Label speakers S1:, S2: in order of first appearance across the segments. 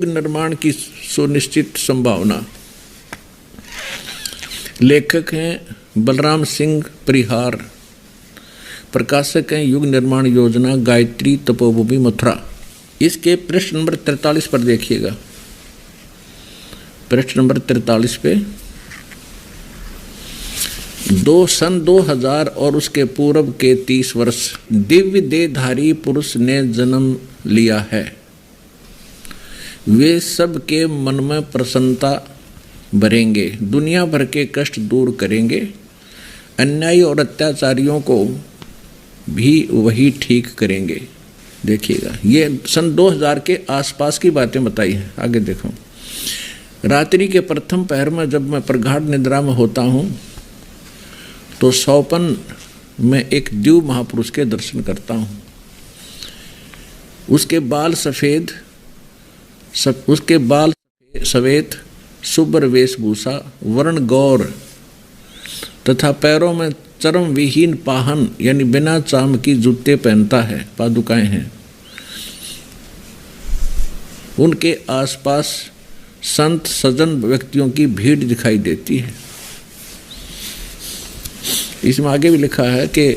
S1: निर्माण की सुनिश्चित संभावना। लेखक हैं बलराम सिंह परिहार, प्रकाशक हैं युग निर्माण योजना गायत्री तपोभूमि मथुरा। इसके पृष्ठ नंबर 43 पर देखिएगा, पृष्ठ नंबर 43 पे सन 2000 और उसके पूर्व के 30 वर्ष दिव्य देहधारी पुरुष ने जन्म लिया है। वे सब के मन में प्रसन्नता भरेंगे, दुनिया भर के कष्ट दूर करेंगे, अन्यायी और अत्याचारियों को भी वही ठीक करेंगे। देखिएगा, ये सन 2000 के आसपास की बातें बताई हैं। आगे देखो, रात्रि के प्रथम पहर में जब मैं प्रगाढ़ निद्रा में होता हूँ तो सौपन में एक दिव्य महापुरुष के दर्शन करता हूँ। उसके बाल सफ़ेद सवेत शुभ्र वेशभूषा, वर्ण गौर तथा पैरों में चरम विहीन पाहन यानी बिना चाम की जूते पहनता है, पादुकाएं हैं। उनके आसपास संत सज्जन व्यक्तियों की भीड़ दिखाई देती है। इसमें आगे भी लिखा है कि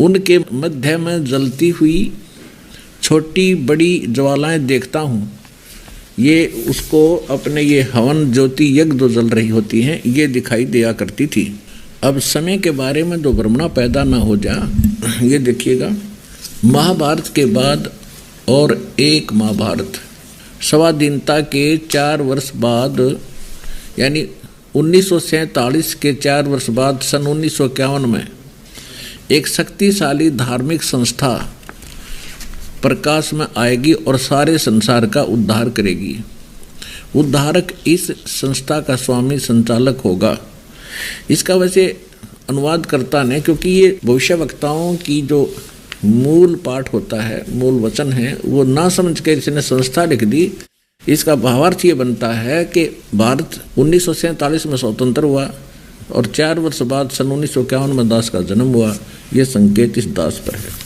S1: उनके मध्य में जलती हुई छोटी बड़ी ज्वालाएं देखता हूँ। ये उसको अपने ये हवन ज्योति यज्ञ जो जल रही होती हैं ये दिखाई दिया करती थी। अब समय के बारे में जो भ्रमणा पैदा ना हो जा, ये देखिएगा, महाभारत के बाद और एक महाभारत स्वाधीनता के 4 वर्ष बाद यानी 1947 के 4 वर्ष बाद सन 1951 में एक शक्तिशाली धार्मिक संस्था प्रकाश में आएगी और सारे संसार का उद्धार करेगी। उद्धारक इस संस्था का स्वामी संचालक होगा। इसका वैसे अनुवादकर्ता ने, क्योंकि ये भविष्यवक्ताओं की जो मूल पाठ होता है, मूल वचन है, वो ना समझ के इसने संस्था लिख दी। इसका भावार्थ ये बनता है कि भारत 1947 में स्वतंत्र हुआ और 4 वर्ष बाद सन 1951 में दास का जन्म हुआ। ये संकेत इस दास पर है।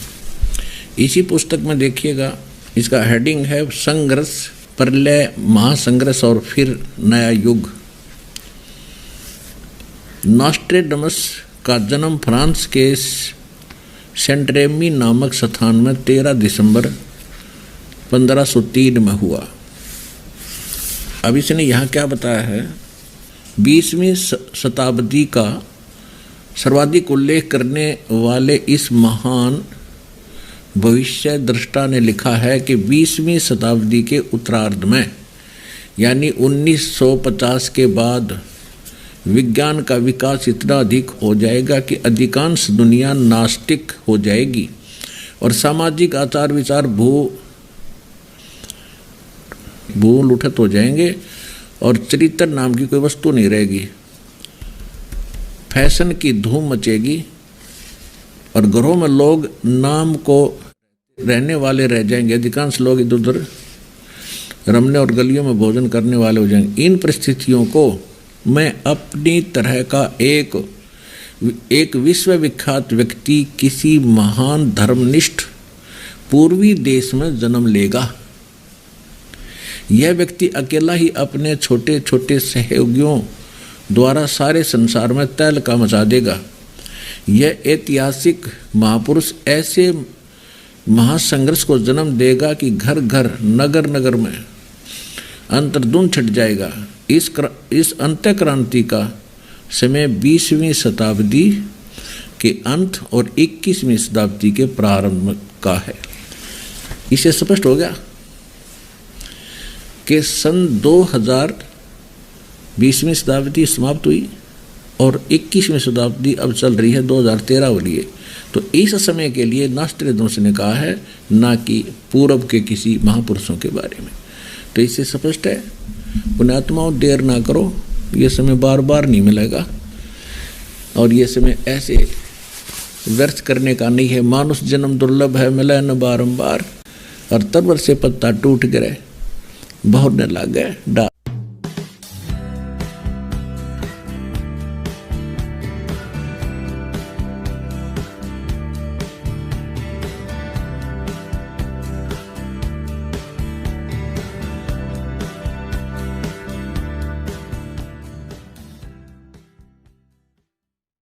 S1: इसी पुस्तक में देखिएगा, इसका हेडिंग है संघर्ष, प्रलय, महासंघर्ष और फिर नया युग। नॉस्ट्रेडमस का जन्म फ्रांस के सेंट रेमी नामक स्थान में 13 दिसंबर 1503 में हुआ। अब इसने यहाँ क्या बताया है, 20वीं शताब्दी का सर्वाधिक उल्लेख करने वाले इस महान भविष्य दृष्टा ने लिखा है कि 20वीं शताब्दी के उत्तरार्ध में यानी 1950 के बाद विज्ञान का विकास इतना अधिक हो जाएगा कि अधिकांश दुनिया नास्तिक हो जाएगी और सामाजिक आचार विचार भूल उठत हो जाएंगे और चरित्र नाम की कोई वस्तु नहीं रहेगी। फैशन की धूम मचेगी और घरों में लोग नाम को रहने वाले रह जाएंगे। अधिकांश लोग इधर उधर रमने और गलियों में भोजन करने वाले हो जाएंगे। इन परिस्थितियों को मैं अपनी तरह का एक विश्वविख्यात व्यक्ति किसी महान धर्मनिष्ठ पूर्वी देश में जन्म लेगा। यह व्यक्ति अकेला ही अपने छोटे छोटे सहयोगियों द्वारा सारे संसार में तहलका मचा देगा। यह ऐतिहासिक महापुरुष ऐसे महासंघर्ष को जन्म देगा कि घर घर नगर नगर में अंतर्धुन छिट जाएगा। इस अंत्य क्रांति का समय 20वीं शताब्दी के अंत और 21वीं शताब्दी के प्रारंभ का है। इसे स्पष्ट हो गया कि सन 2000 20वीं शताब्दी समाप्त हुई और 21वीं शताब्दी अब चल रही है 2013 वाली है। तो इस समय के लिए नॉस्ट्रेडमस ने कहा है, ना कि पूर्व के किसी महापुरुषों के बारे में। तो इससे स्पष्ट है, पुण्यात्माओं देर ना करो, ये समय बार बार नहीं मिलेगा और ये समय ऐसे व्यर्थ करने का नहीं है। मानुष जन्म दुर्लभ है, मिले न बारंबार, और तरवर से पत्ता टूट गिरे, बहुरने लग गए डाल।